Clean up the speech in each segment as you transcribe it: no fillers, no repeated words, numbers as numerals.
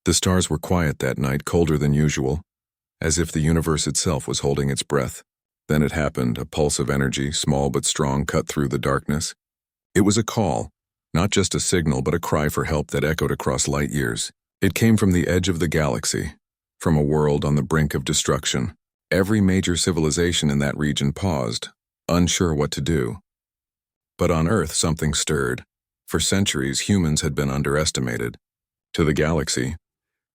The stars were quiet that night, colder than usual, as if the universe itself was holding its breath. Then it happened, a pulse of energy, small but strong, cut through the darkness. It was a call, not just a signal but a cry for help that echoed across light years. It came from the edge of the galaxy, from a world on the brink of destruction. Every major civilization in that region paused, unsure what to do. But on Earth something stirred. For centuries, humans had been underestimated. To the galaxy,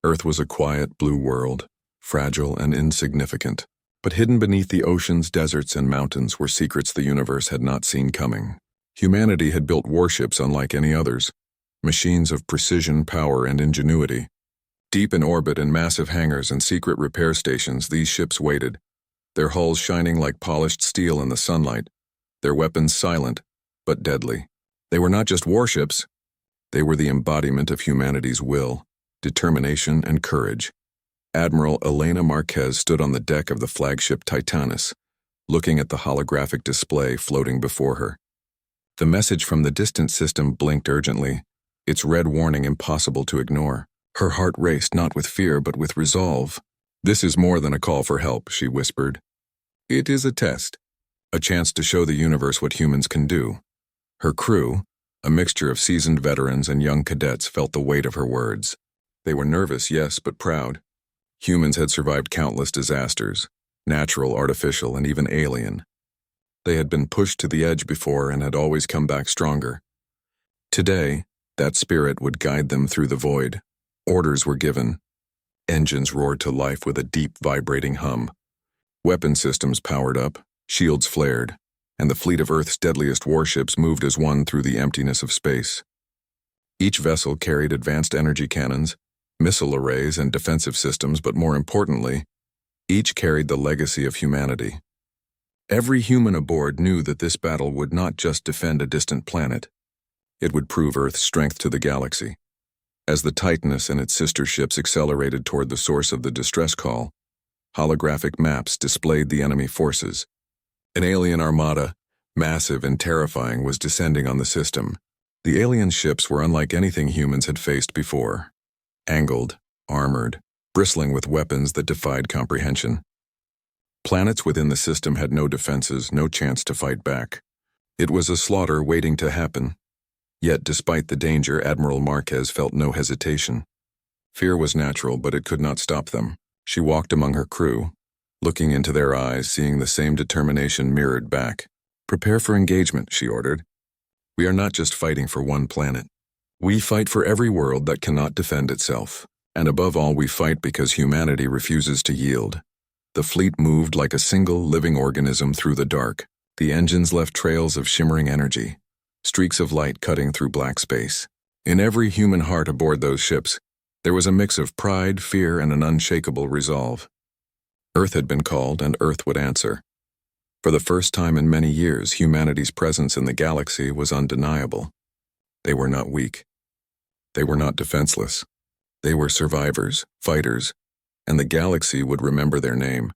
Earth was a quiet blue world, fragile and insignificant. But hidden beneath the oceans, deserts, and mountains were secrets the universe had not seen coming. Humanity had built warships unlike any others, machines of precision, power, and ingenuity. Deep in orbit in massive hangars and secret repair stations, these ships waited, their hulls shining like polished steel in the sunlight, their weapons silent, but deadly. They were not just warships. They were the embodiment of humanity's will, determination, and courage. Admiral Elena Marquez stood on the deck of the flagship Titanus, looking at the holographic display floating before her. The message from the distant system blinked urgently, its red warning impossible to ignore. Her heart raced, not with fear but with resolve. "This is more than a call for help," she whispered. "It is a test, a chance to show the universe what humans can do." Her crew, a mixture of seasoned veterans and young cadets, felt the weight of her words. They were nervous, yes, but proud. Humans had survived countless disasters, natural, artificial, and even alien. They had been pushed to the edge before and had always come back stronger. Today, that spirit would guide them through the void. Orders were given. Engines roared to life with a deep, vibrating hum. Weapon systems powered up, shields flared, and the fleet of Earth's deadliest warships moved as one through the emptiness of space. Each vessel carried advanced energy cannons, missile arrays, and defensive systems, but more importantly, each carried the legacy of humanity. Every human aboard knew that this battle would not just defend a distant planet. It would prove Earth's strength to the galaxy. As the Titanus and its sister ships accelerated toward the source of the distress call, holographic maps displayed the enemy forces. An alien armada, massive and terrifying, was descending on the system. The alien ships were unlike anything humans had faced before. Angled, armored, bristling with weapons that defied comprehension. Planets within the system had no defenses, no chance to fight back. It was a slaughter waiting to happen. Yet, despite the danger, Admiral Marquez felt no hesitation. Fear was natural, but it could not stop them. She walked among her crew, looking into their eyes, seeing the same determination mirrored back. "Prepare for engagement," she ordered. "We are not just fighting for one planet. We fight for every world that cannot defend itself. And above all, we fight because humanity refuses to yield." The fleet moved like a single living organism through the dark. The engines left trails of shimmering energy, streaks of light cutting through black space. In every human heart aboard those ships, there was a mix of pride, fear, and an unshakable resolve. Earth had been called, and Earth would answer. For the first time in many years, humanity's presence in the galaxy was undeniable. They were not weak. They were not defenseless. They were survivors, fighters, and the galaxy would remember their name.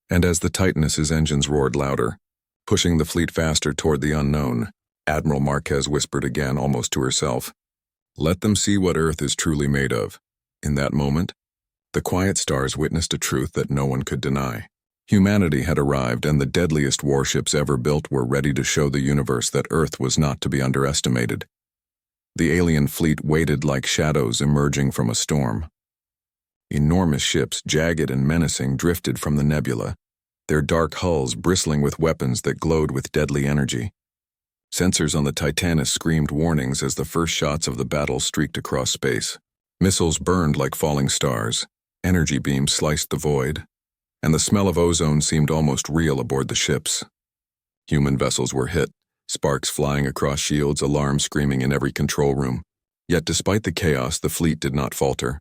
And as the Titanus's engines roared louder, pushing the fleet faster toward the unknown, Admiral Marquez whispered again, almost to herself, "Let them see what Earth is truly made of." In that moment, the quiet stars witnessed a truth that no one could deny. Humanity had arrived, and the deadliest warships ever built were ready to show the universe that Earth was not to be underestimated. The alien fleet waited like shadows emerging from a storm. Enormous ships, jagged and menacing, drifted from the nebula, their dark hulls bristling with weapons that glowed with deadly energy. Sensors on the Titanus screamed warnings as the first shots of the battle streaked across space. Missiles burned like falling stars, energy beams sliced the void, and the smell of ozone seemed almost real aboard the ships. Human vessels were hit, sparks flying across shields, alarms screaming in every control room. Yet despite the chaos, the fleet did not falter.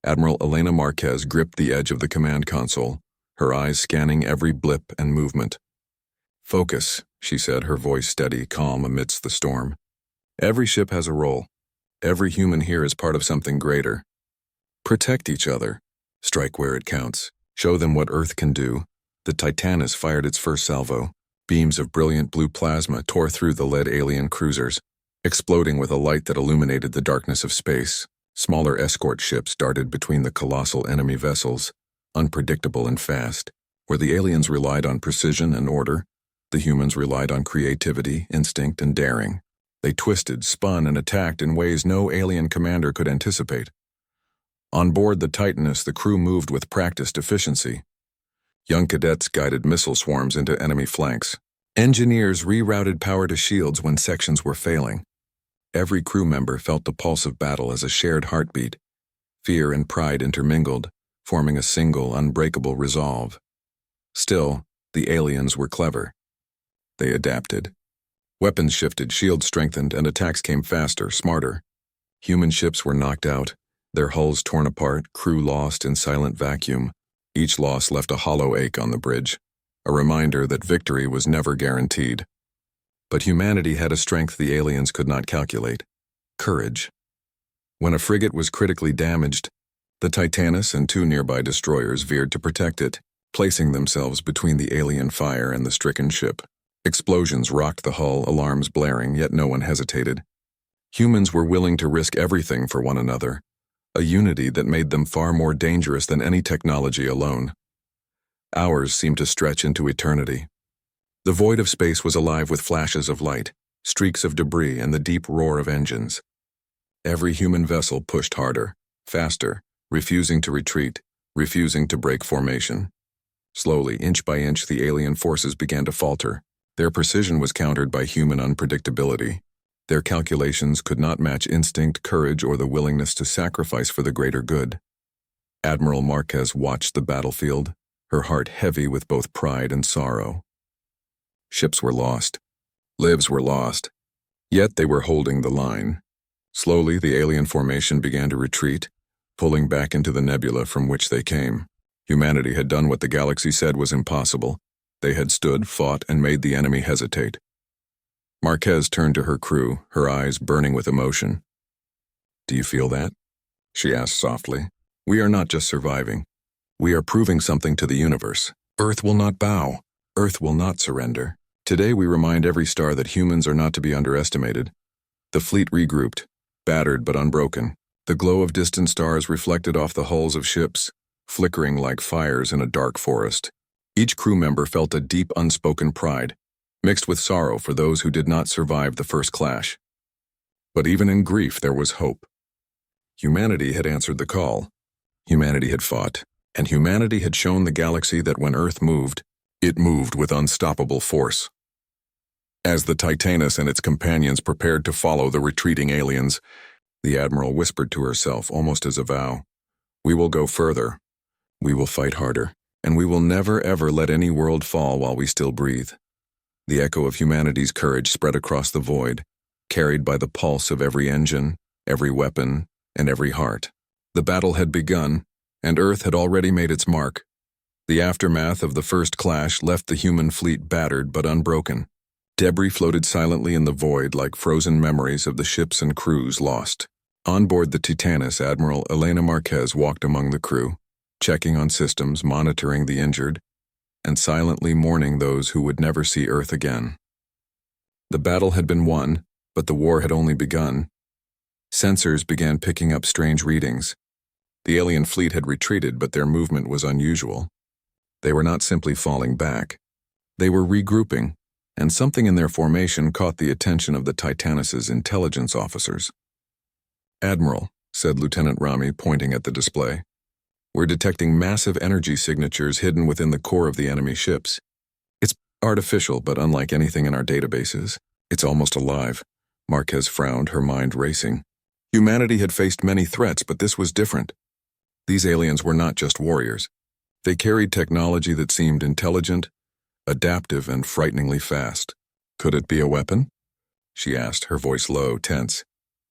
Admiral Elena Marquez gripped the edge of the command console, her eyes scanning every blip and movement. "Focus," she said, her voice steady, calm amidst the storm. "Every ship has a role. Every human here is part of something greater. Protect each other. Strike where it counts. Show them what Earth can do." The Titanus fired its first salvo. Beams of brilliant blue plasma tore through the lead alien cruisers, exploding with a light that illuminated the darkness of space. Smaller escort ships darted between the colossal enemy vessels, unpredictable and fast. Where the aliens relied on precision and order, the humans relied on creativity, instinct, and daring. They twisted, spun, and attacked in ways no alien commander could anticipate. On board the Titanus, the crew moved with practiced efficiency. Young cadets guided missile swarms into enemy flanks. Engineers rerouted power to shields when sections were failing. Every crew member felt the pulse of battle as a shared heartbeat. Fear and pride intermingled, forming a single, unbreakable resolve. Still, the aliens were clever. They adapted. Weapons shifted, shields strengthened, and attacks came faster, smarter. Human ships were knocked out, their hulls torn apart, crew lost in silent vacuum. Each loss left a hollow ache on the bridge, a reminder that victory was never guaranteed. But humanity had a strength the aliens could not calculate: courage. When a frigate was critically damaged, the Titanus and 2 nearby destroyers veered to protect it, placing themselves between the alien fire and the stricken ship. Explosions rocked the hull, alarms blaring, yet no one hesitated. Humans were willing to risk everything for one another, a unity that made them far more dangerous than any technology alone. Hours seemed to stretch into eternity. The void of space was alive with flashes of light, streaks of debris, and the deep roar of engines. Every human vessel pushed harder, faster, refusing to retreat, refusing to break formation. Slowly, inch by inch, the alien forces began to falter. Their precision was countered by human unpredictability. Their calculations could not match instinct, courage, or the willingness to sacrifice for the greater good. Admiral Marquez watched the battlefield, her heart heavy with both pride and sorrow. Ships were lost. Lives were lost. Yet they were holding the line. Slowly, the alien formation began to retreat, pulling back into the nebula from which they came. Humanity had done what the galaxy said was impossible. They had stood, fought, and made the enemy hesitate. Marquez turned to her crew, her eyes burning with emotion. "Do you feel that?" she asked softly. "We are not just surviving. We are proving something to the universe. Earth will not bow. Earth will not surrender. Today we remind every star that humans are not to be underestimated." The fleet regrouped, battered but unbroken. The glow of distant stars reflected off the hulls of ships, flickering like fires in a dark forest. Each crew member felt a deep, unspoken pride, mixed with sorrow for those who did not survive the first clash. But even in grief there was hope. Humanity had answered the call. Humanity had fought, and humanity had shown the galaxy that when Earth moved, it moved with unstoppable force. As the Titanus and its companions prepared to follow the retreating aliens, the Admiral whispered to herself, almost as a vow, "We will go further. We will fight harder. And we will never ever let any world fall while we still breathe." The echo of humanity's courage spread across the void, carried by the pulse of every engine, every weapon, and every heart. The battle had begun, and Earth had already made its mark. The aftermath of the first clash left the human fleet battered but unbroken. Debris floated silently in the void like frozen memories of the ships and crews lost. On board the Titanus, Admiral Elena Marquez walked among the crew, checking on systems, monitoring the injured, and silently mourning those who would never see Earth again. The battle had been won, but the war had only begun. Sensors began picking up strange readings. The alien fleet had retreated, but their movement was unusual. They were not simply falling back. They were regrouping, and something in their formation caught the attention of the Titanus's intelligence officers. "Admiral," said Lieutenant Rami, pointing at the display, "we're detecting massive energy signatures hidden within the core of the enemy ships. It's artificial, but unlike anything in our databases. It's almost alive." Marquez frowned, her mind racing. Humanity had faced many threats, but this was different. These aliens were not just warriors. They carried technology that seemed intelligent, adaptive, and frighteningly fast. "Could it be a weapon?" she asked, her voice low, tense.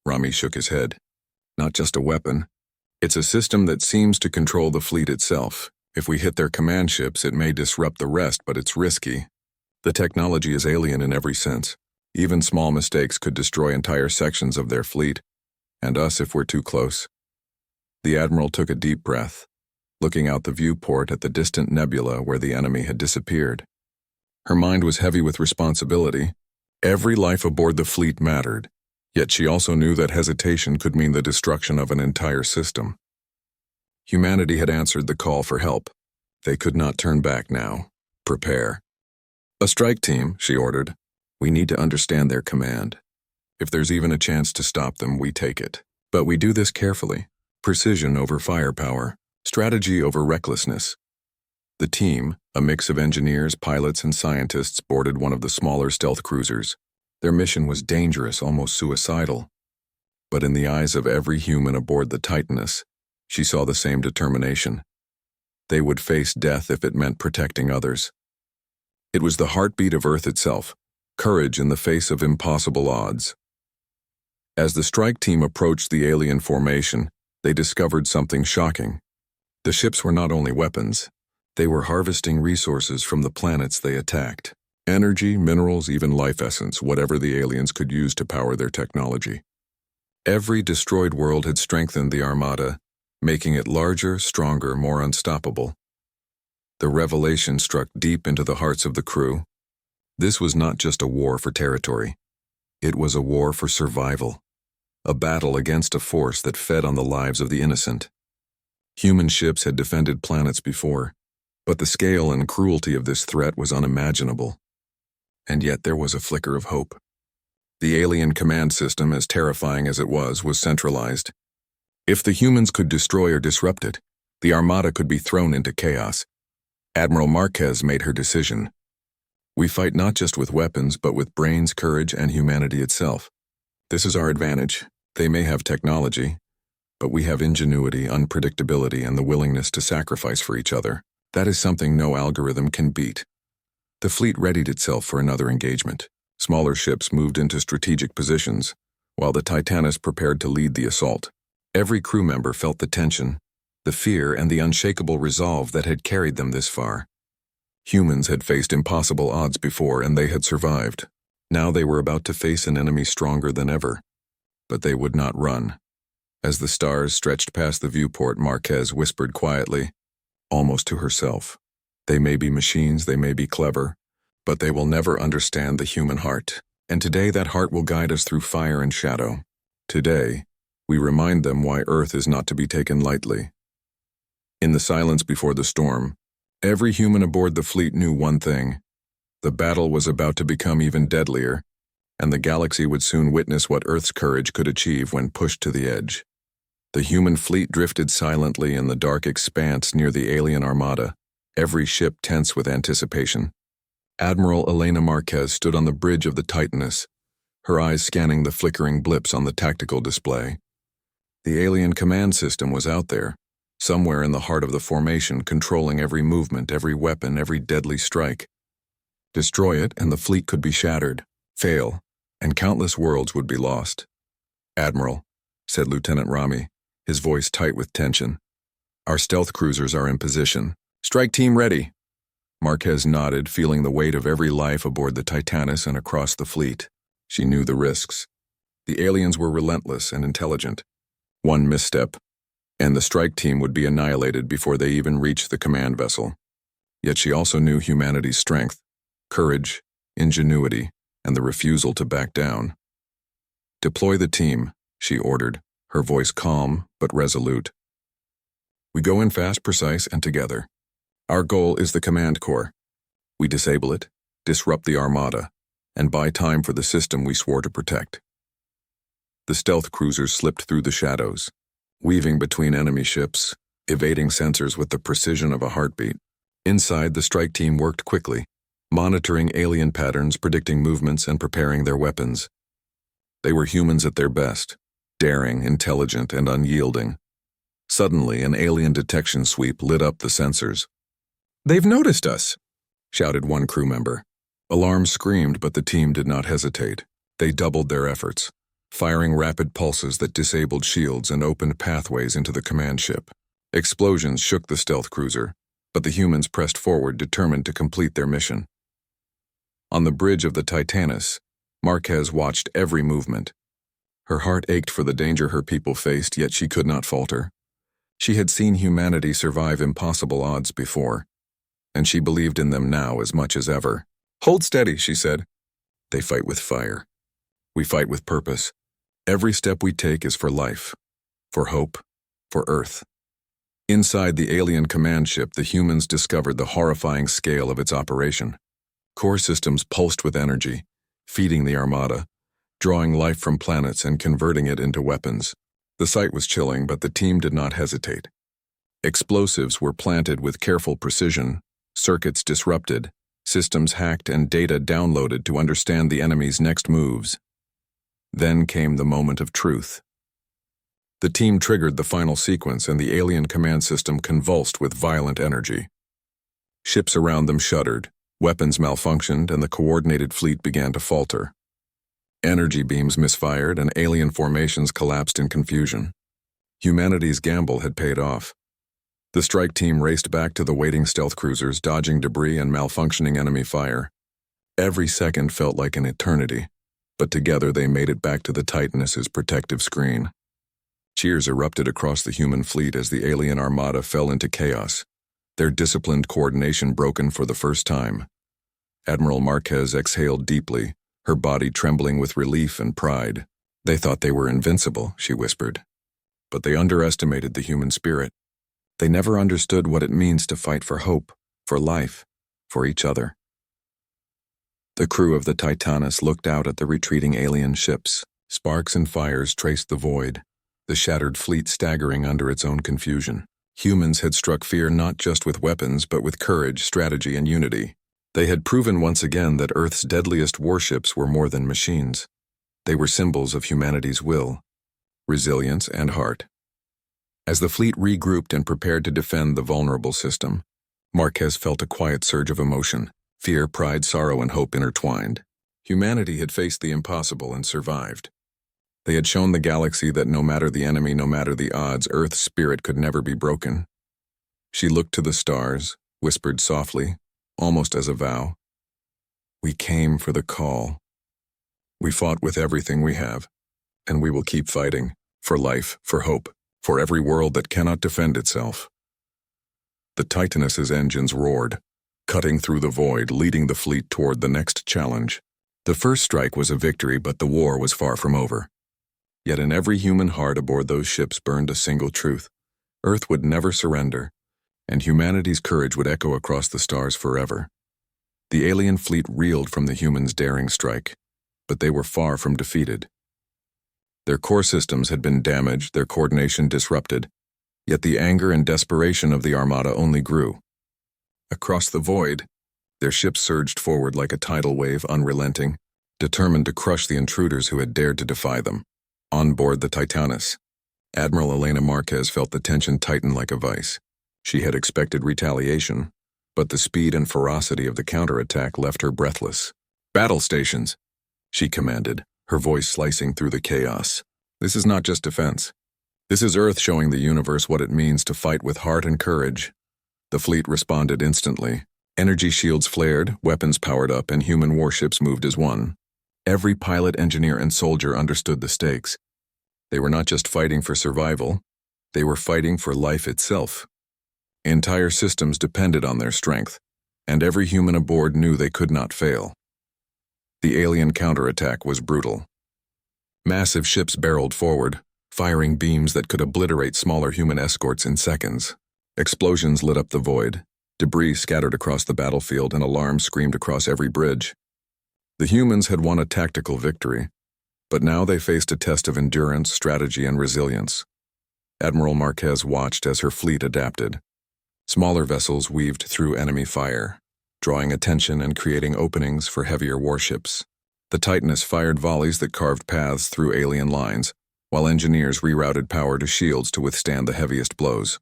Rami shook his head. "Not just a weapon. It's a system that seems to control the fleet itself. If we hit their command ships, it may disrupt the rest, but it's risky. The technology is alien in every sense. Even small mistakes could destroy entire sections of their fleet, and us if we're too close." The Admiral took a deep breath, looking out the viewport at the distant nebula where the enemy had disappeared. Her mind was heavy with responsibility. Every life aboard the fleet mattered. Yet she also knew that hesitation could mean the destruction of an entire system. Humanity had answered the call for help. They could not turn back now. Prepare. A strike team, she ordered. We need to understand their command. If there's even a chance to stop them, we take it. But we do this carefully. Precision over firepower. Strategy over recklessness. The team, a mix of engineers, pilots, and scientists, boarded one of the smaller stealth cruisers. Their mission was dangerous, almost suicidal. But in the eyes of every human aboard the Titaness, she saw the same determination. They would face death if it meant protecting others. It was the heartbeat of Earth itself, courage in the face of impossible odds. As the strike team approached the alien formation, they discovered something shocking. The ships were not only weapons, they were harvesting resources from the planets they attacked. Energy, minerals, even life essence, whatever the aliens could use to power their technology. Every destroyed world had strengthened the Armada, making it larger, stronger, more unstoppable. The revelation struck deep into the hearts of the crew. This was not just a war for territory. It was a war for survival. A battle against a force that fed on the lives of the innocent. Human ships had defended planets before, but the scale and cruelty of this threat was unimaginable. And yet there was a flicker of hope. The alien command system, as terrifying as it was centralized. If the humans could destroy or disrupt it, the Armada could be thrown into chaos. Admiral Marquez made her decision. We fight not just with weapons, but with brains, courage, and humanity itself. This is our advantage. They may have technology, but we have ingenuity, unpredictability, and the willingness to sacrifice for each other. That is something no algorithm can beat. The fleet readied itself for another engagement. Smaller ships moved into strategic positions, while the Titaness prepared to lead the assault. Every crew member felt the tension, the fear, and the unshakable resolve that had carried them this far. Humans had faced impossible odds before, and they had survived. Now they were about to face an enemy stronger than ever. But they would not run. As the stars stretched past the viewport, Marquez whispered quietly, almost to herself. They may be machines, they may be clever, but they will never understand the human heart. And today that heart will guide us through fire and shadow. Today, we remind them why Earth is not to be taken lightly. In the silence before the storm, every human aboard the fleet knew one thing. The battle was about to become even deadlier, and the galaxy would soon witness what Earth's courage could achieve when pushed to the edge. The human fleet drifted silently in the dark expanse near the alien Armada, every ship tense with anticipation. Admiral Elena Marquez stood on the bridge of the Titaness, her eyes scanning the flickering blips on the tactical display. The alien command system was out there, somewhere in the heart of the formation, controlling every movement, every weapon, every deadly strike. Destroy it, and the fleet could be shattered. Fail, and countless worlds would be lost. Admiral, said Lieutenant Rami, his voice tight with tension. Our stealth cruisers are in position. Strike team ready. Marquez nodded, feeling the weight of every life aboard the Titaness and across the fleet. She knew the risks. The aliens were relentless and intelligent. One misstep, and the strike team would be annihilated before they even reached the command vessel. Yet she also knew humanity's strength, courage, ingenuity, and the refusal to back down. Deploy the team, she ordered, her voice calm but resolute. We go in fast, precise, and together. Our goal is the command core. We disable it, disrupt the Armada, and buy time for the system we swore to protect. The stealth cruisers slipped through the shadows, weaving between enemy ships, evading sensors with the precision of a heartbeat. Inside, the strike team worked quickly, monitoring alien patterns, predicting movements, and preparing their weapons. They were humans at their best, daring, intelligent, and unyielding. Suddenly, an alien detection sweep lit up the sensors. "They've noticed us," shouted one crew member. Alarm screamed, but the team did not hesitate. They doubled their efforts, firing rapid pulses that disabled shields and opened pathways into the command ship. Explosions shook the stealth cruiser, but the humans pressed forward, determined to complete their mission. On the bridge of the Titaness, Marquez watched every movement. Her heart ached for the danger her people faced, yet she could not falter. She had seen humanity survive impossible odds before, and she believed in them now as much as ever. "Hold steady," she said. "They fight with fire. We fight with purpose. Every step we take is for life, for hope, for Earth. Inside the alien command ship, the humans discovered the horrifying scale of its operation. Core systems pulsed with energy, feeding the armada, drawing life from planets and converting it into weapons. The sight was chilling, but the team did not hesitate. Explosives were planted with careful precision, circuits disrupted, systems hacked, and data downloaded to understand the enemy's next moves. Then came the moment of truth. The team triggered the final sequence, and the alien command system convulsed with violent energy. Ships around them shuddered, weapons malfunctioned, and the coordinated fleet began to falter. Energy beams misfired, and alien formations collapsed in confusion. Humanity's gamble had paid off. The strike team raced back to the waiting stealth cruisers, dodging debris and malfunctioning enemy fire. Every second felt like an eternity, but together they made it back to the Titaness's protective screen. Cheers erupted across the human fleet as the alien armada fell into chaos, their disciplined coordination broken for the first time. Admiral Marquez exhaled deeply, her body trembling with relief and pride. "They thought they were invincible," she whispered. "But they underestimated the human spirit. They never understood what it means to fight for hope, for life, for each other." The crew of the Titaness looked out at the retreating alien ships. Sparks and fires traced the void, the shattered fleet staggering under its own confusion. Humans had struck fear not just with weapons, but with courage, strategy, and unity. They had proven once again that Earth's deadliest warships were more than machines. They were symbols of humanity's will, resilience, and heart. As the fleet regrouped and prepared to defend the vulnerable system, Marquez felt a quiet surge of emotion. Fear, pride, sorrow, and hope intertwined. Humanity had faced the impossible and survived. They had shown the galaxy that no matter the enemy, no matter the odds, Earth's spirit could never be broken. She looked to the stars, whispered softly, almost as a vow. "We came for the call. We fought with everything we have, and we will keep fighting, for life, for hope, for every world that cannot defend itself." The Titaness's engines roared, cutting through the void, leading the fleet toward the next challenge. The first strike was a victory, but the war was far from over. Yet in every human heart aboard those ships burned a single truth: Earth would never surrender, and humanity's courage would echo across the stars forever. The alien fleet reeled from the humans' daring strike, but they were far from defeated. Their core systems had been damaged, their coordination disrupted, yet the anger and desperation of the armada only grew. Across the void, their ships surged forward like a tidal wave, unrelenting, determined to crush the intruders who had dared to defy them. On board the Titaness, Admiral Elena Marquez felt the tension tighten like a vice. She had expected retaliation, but the speed and ferocity of the counterattack left her breathless. "Battle stations," she commanded, her voice slicing through the chaos. "This is not just defense. This is Earth showing the universe what it means to fight with heart and courage." The fleet responded instantly. Energy shields flared, weapons powered up, and human warships moved as one. Every pilot, engineer, and soldier understood the stakes. They were not just fighting for survival, they were fighting for life itself. Entire systems depended on their strength, and every human aboard knew they could not fail. The alien counterattack was brutal. Massive ships barreled forward, firing beams that could obliterate smaller human escorts in seconds. Explosions lit up the void, debris scattered across the battlefield, and alarms screamed across every bridge. The humans had won a tactical victory, but now they faced a test of endurance, strategy, and resilience. Admiral Marquez watched as her fleet adapted. Smaller vessels weaved through enemy fire, drawing attention and creating openings for heavier warships. The Titaness fired volleys that carved paths through alien lines, while engineers rerouted power to shields to withstand the heaviest blows.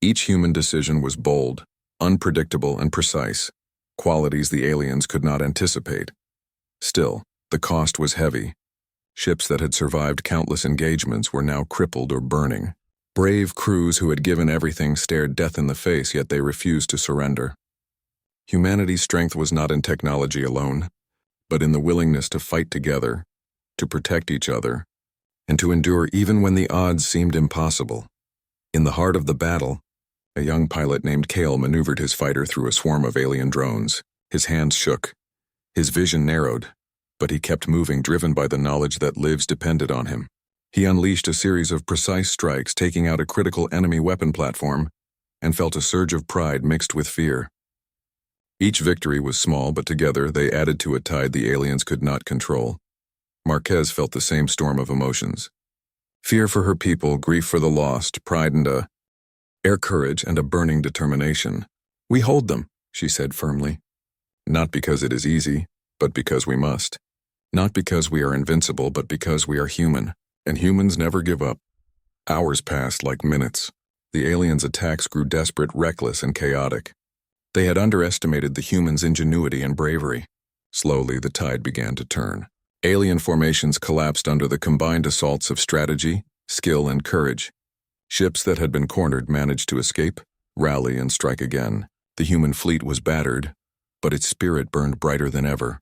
Each human decision was bold, unpredictable, and precise, qualities the aliens could not anticipate. Still, the cost was heavy. Ships that had survived countless engagements were now crippled or burning. Brave crews who had given everything stared death in the face, yet they refused to surrender. Humanity's strength was not in technology alone, but in the willingness to fight together, to protect each other, and to endure even when the odds seemed impossible. In the heart of the battle, a young pilot named Kale maneuvered his fighter through a swarm of alien drones. His hands shook, his vision narrowed, But he kept moving, driven by the knowledge that lives depended on him. He unleashed a series of precise strikes, taking out a critical enemy weapon platform, and felt a surge of pride mixed with fear. Each victory was small, but together they added to a tide the aliens could not control. Marquez felt the same storm of emotions. Fear for her people, grief for the lost, pride and courage and a burning determination. "We hold them," she said firmly. "Not because it is easy, but because we must. Not because we are invincible, but because we are human, and humans never give up." Hours passed like minutes. The aliens' attacks grew desperate, reckless, and chaotic. They had underestimated the humans' ingenuity and bravery. Slowly, the tide began to turn. Alien formations collapsed under the combined assaults of strategy, skill, and courage. Ships that had been cornered managed to escape, rally, and strike again. The human fleet was battered, but its spirit burned brighter than ever.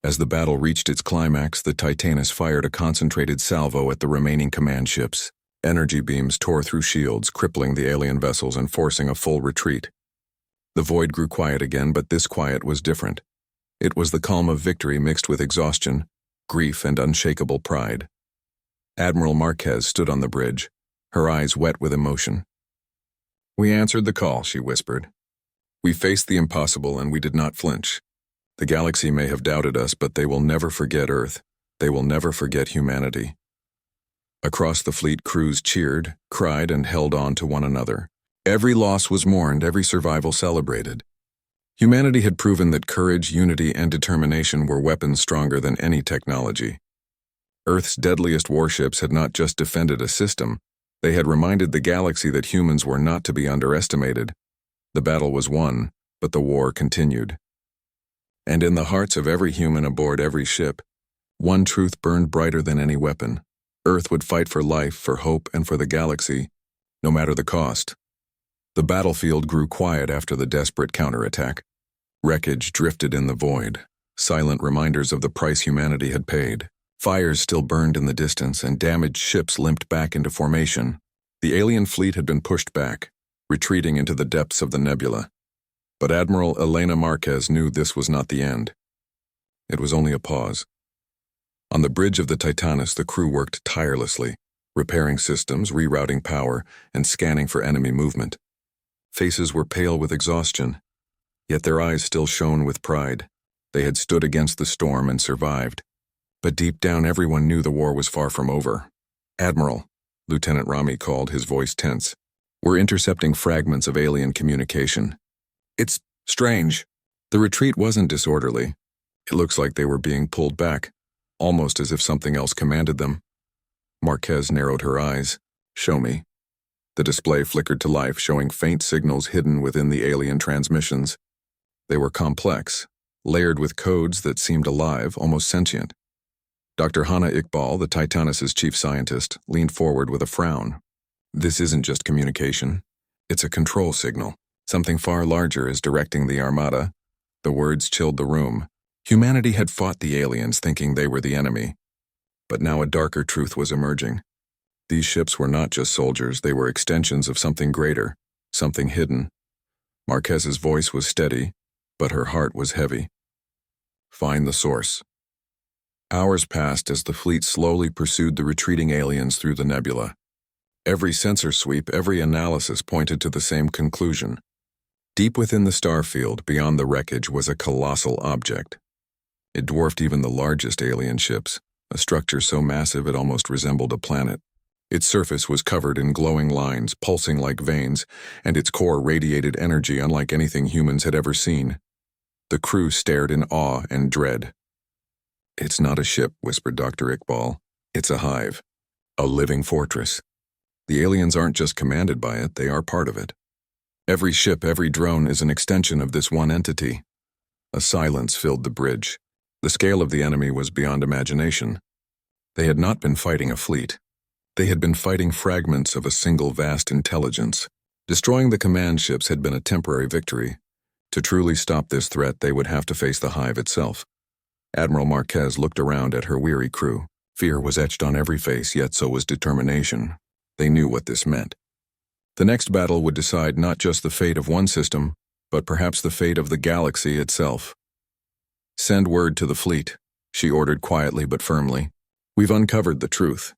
As the battle reached its climax, the Titanus fired a concentrated salvo at the remaining command ships. Energy beams tore through shields, crippling the alien vessels and forcing a full retreat. The void grew quiet again, but this quiet was different. It was the calm of victory mixed with exhaustion, grief, and unshakable pride. Admiral Marquez stood on the bridge, her eyes wet with emotion. "We answered the call," she whispered. "We faced the impossible and we did not flinch. The galaxy may have doubted us, but they will never forget Earth. They will never forget humanity." Across the fleet, crews cheered, cried, and held on to one another. Every loss was mourned, every survival celebrated. Humanity had proven that courage, unity, and determination were weapons stronger than any technology. Earth's deadliest warships had not just defended a system, they had reminded the galaxy that humans were not to be underestimated. The battle was won, but the war continued. And in the hearts of every human aboard every ship, one truth burned brighter than any weapon. Earth would fight for life, for hope, and for the galaxy, no matter the cost. The battlefield grew quiet after the desperate counterattack. Wreckage drifted in the void, silent reminders of the price humanity had paid. Fires still burned in the distance, and damaged ships limped back into formation. The alien fleet had been pushed back, retreating into the depths of the nebula. But Admiral Elena Marquez knew this was not the end. It was only a pause. On the bridge of the Titanus, the crew worked tirelessly, repairing systems, rerouting power, and scanning for enemy movement. Faces were pale with exhaustion, yet their eyes still shone with pride. They had stood against the storm and survived. But deep down, everyone knew the war was far from over. "Admiral," Lieutenant Rami called, his voice tense. "We're intercepting fragments of alien communication. It's strange. The retreat wasn't disorderly. It looks like they were being pulled back, almost as if something else commanded them." Marquez narrowed her eyes. "Show me." The display flickered to life, showing faint signals hidden within the alien transmissions. They were complex, layered with codes that seemed alive, almost sentient. Dr. Hana Iqbal, the Titanus's chief scientist, leaned forward with a frown. "This isn't just communication. It's a control signal. Something far larger is directing the Armada." The words chilled the room. Humanity had fought the aliens thinking they were the enemy. But now a darker truth was emerging. These ships were not just soldiers, they were extensions of something greater, something hidden. Marquez's voice was steady, but her heart was heavy. "Find the source." Hours passed as the fleet slowly pursued the retreating aliens through the nebula. Every sensor sweep, every analysis pointed to the same conclusion. Deep within the star field, beyond the wreckage, was a colossal object. It dwarfed even the largest alien ships, a structure so massive it almost resembled a planet. Its surface was covered in glowing lines, pulsing like veins, and its core radiated energy unlike anything humans had ever seen. The crew stared in awe and dread. "It's not a ship," whispered Dr. Iqbal. "It's a hive. A living fortress. The aliens aren't just commanded by it, they are part of it. Every ship, every drone is an extension of this one entity." A silence filled the bridge. The scale of the enemy was beyond imagination. They had not been fighting a fleet. They had been fighting fragments of a single vast intelligence. Destroying the command ships had been a temporary victory. To truly stop this threat, they would have to face the hive itself. Admiral Marquez looked around at her weary crew. Fear was etched on every face, yet so was determination. They knew what this meant. The next battle would decide not just the fate of one system, but perhaps the fate of the galaxy itself. "Send word to the fleet," she ordered quietly but firmly. "We've uncovered the truth.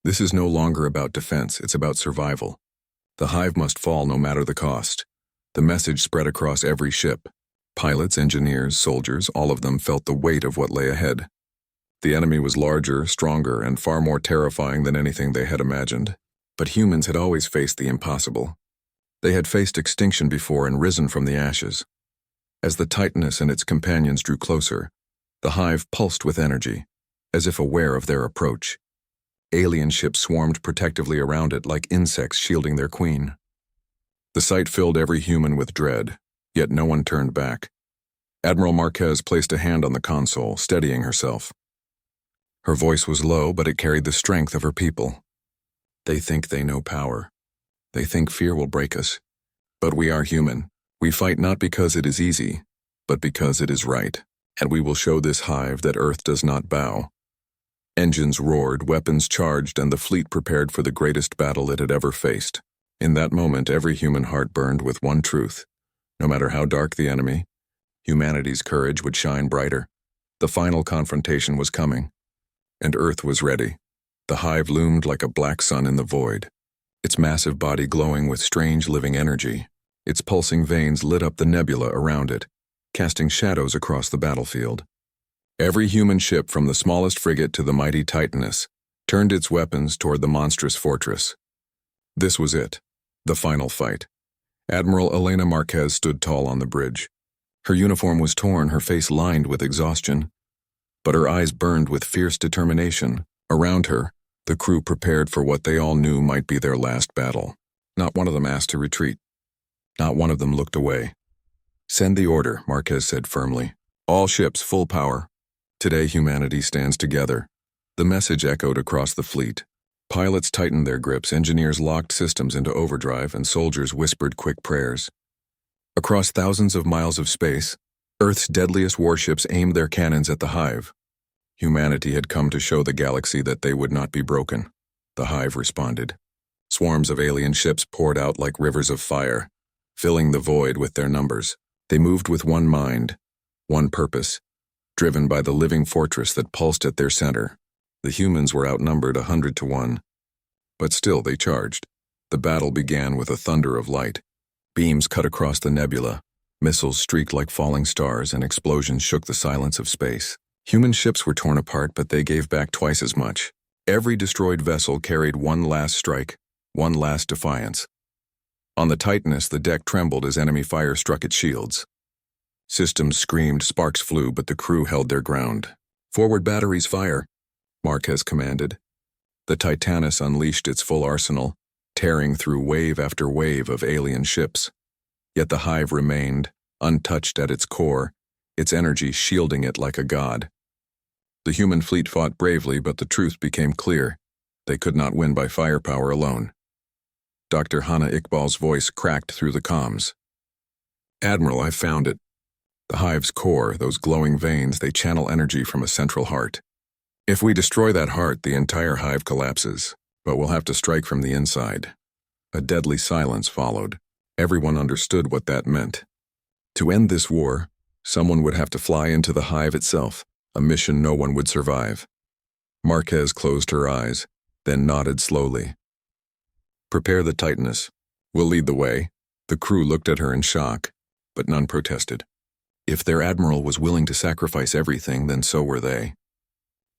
This is no longer about defense, it's about survival. The hive must fall no matter the cost." The message spread across every ship. Pilots, engineers, soldiers, all of them felt the weight of what lay ahead. The enemy was larger, stronger, and far more terrifying than anything they had imagined. But humans had always faced the impossible. They had faced extinction before and risen from the ashes. As the Titaness and its companions drew closer, the hive pulsed with energy, as if aware of their approach. Alien ships swarmed protectively around it like insects shielding their queen. The sight filled every human with dread, yet no one turned back. Admiral Marquez placed a hand on the console, steadying herself. Her voice was low, but it carried the strength of her people. "They think they know power. They think fear will break us. But we are human. We fight not because it is easy, but because it is right. And we will show this hive that Earth does not bow." Engines roared, weapons charged, and the fleet prepared for the greatest battle it had ever faced. In that moment, every human heart burned with one truth. No matter how dark the enemy, humanity's courage would shine brighter. The final confrontation was coming, and Earth was ready. The hive loomed like a black sun in the void, its massive body glowing with strange living energy. Its pulsing veins lit up the nebula around it, casting shadows across the battlefield. Every human ship, from the smallest frigate to the mighty Titaness, turned its weapons toward the monstrous fortress. This was it, the final fight. Admiral Elena Marquez stood tall on the bridge. Her uniform was torn, her face lined with exhaustion, but her eyes burned with fierce determination. Around her, the crew prepared for what they all knew might be their last battle. Not one of them asked to retreat. Not one of them looked away. "Send the order," Marquez said firmly. "All ships, full power. Today humanity stands together." The message echoed across the fleet. Pilots tightened their grips, engineers locked systems into overdrive, and soldiers whispered quick prayers. Across thousands of miles of space, Earth's deadliest warships aimed their cannons at the hive. Humanity had come to show the galaxy that they would not be broken. The hive responded. Swarms of alien ships poured out like rivers of fire, filling the void with their numbers. They moved with one mind, one purpose, driven by the living fortress that pulsed at their center. The humans were outnumbered 100 to 1. But still they charged. The battle began with a thunder of light. Beams cut across the nebula, missiles streaked like falling stars, and explosions shook the silence of space. Human ships were torn apart, but they gave back twice as much. Every destroyed vessel carried one last strike, one last defiance. On the Titaness, the deck trembled as enemy fire struck its shields. Systems screamed, sparks flew, but the crew held their ground. "Forward batteries, fire," Marquez commanded. The Titaness unleashed its full arsenal, tearing through wave after wave of alien ships. Yet the hive remained, untouched at its core, its energy shielding it like a god. The human fleet fought bravely, but the truth became clear. They could not win by firepower alone. Dr. Hannah Iqbal's voice cracked through the comms. "Admiral, I've found it. The hive's core, those glowing veins, they channel energy from a central heart. If we destroy that heart, the entire hive collapses, but we'll have to strike from the inside." A deadly silence followed. Everyone understood what that meant. To end this war, someone would have to fly into the hive itself, a mission no one would survive. Marquez closed her eyes, then nodded slowly. "Prepare the Titaness. We'll lead the way." The crew looked at her in shock, but none protested. If their admiral was willing to sacrifice everything, then so were they.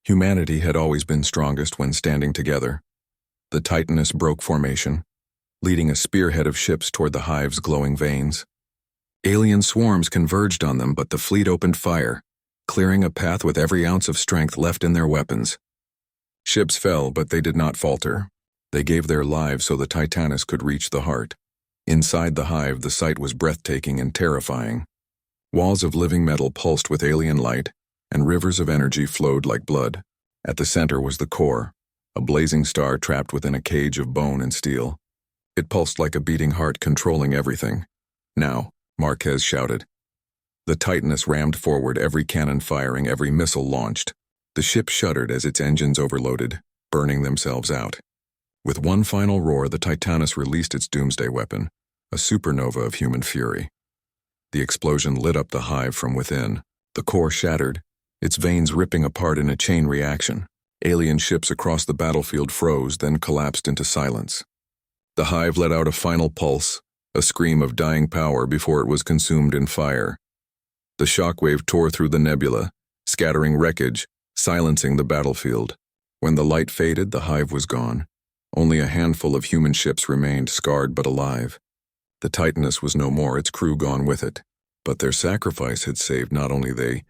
Humanity had always been strongest when standing together. The Titaness broke formation, leading a spearhead of ships toward the hive's glowing veins. Alien swarms converged on them, but the fleet opened fire, clearing a path with every ounce of strength left in their weapons. Ships fell, but they did not falter. They gave their lives so the Titaness could reach the heart. Inside the hive, the sight was breathtaking and terrifying. Walls of living metal pulsed with alien light, and rivers of energy flowed like blood. At the center was the core, a blazing star trapped within a cage of bone and steel. It pulsed like a beating heart, controlling everything. "Now," Marquez shouted. The Titaness rammed forward, every cannon firing, every missile launched. The ship shuddered as its engines overloaded, burning themselves out. With one final roar, the Titaness released its doomsday weapon, a supernova of human fury. The explosion lit up the hive from within. The core shattered, its veins ripping apart in a chain reaction. Alien ships across the battlefield froze, then collapsed into silence. The hive let out a final pulse, a scream of dying power before it was consumed in fire. The shockwave tore through the nebula, scattering wreckage, silencing the battlefield. When the light faded, the hive was gone. Only a handful of human ships remained, scarred but alive. The Titanus was no more, its crew gone with it. But their sacrifice had saved not only they,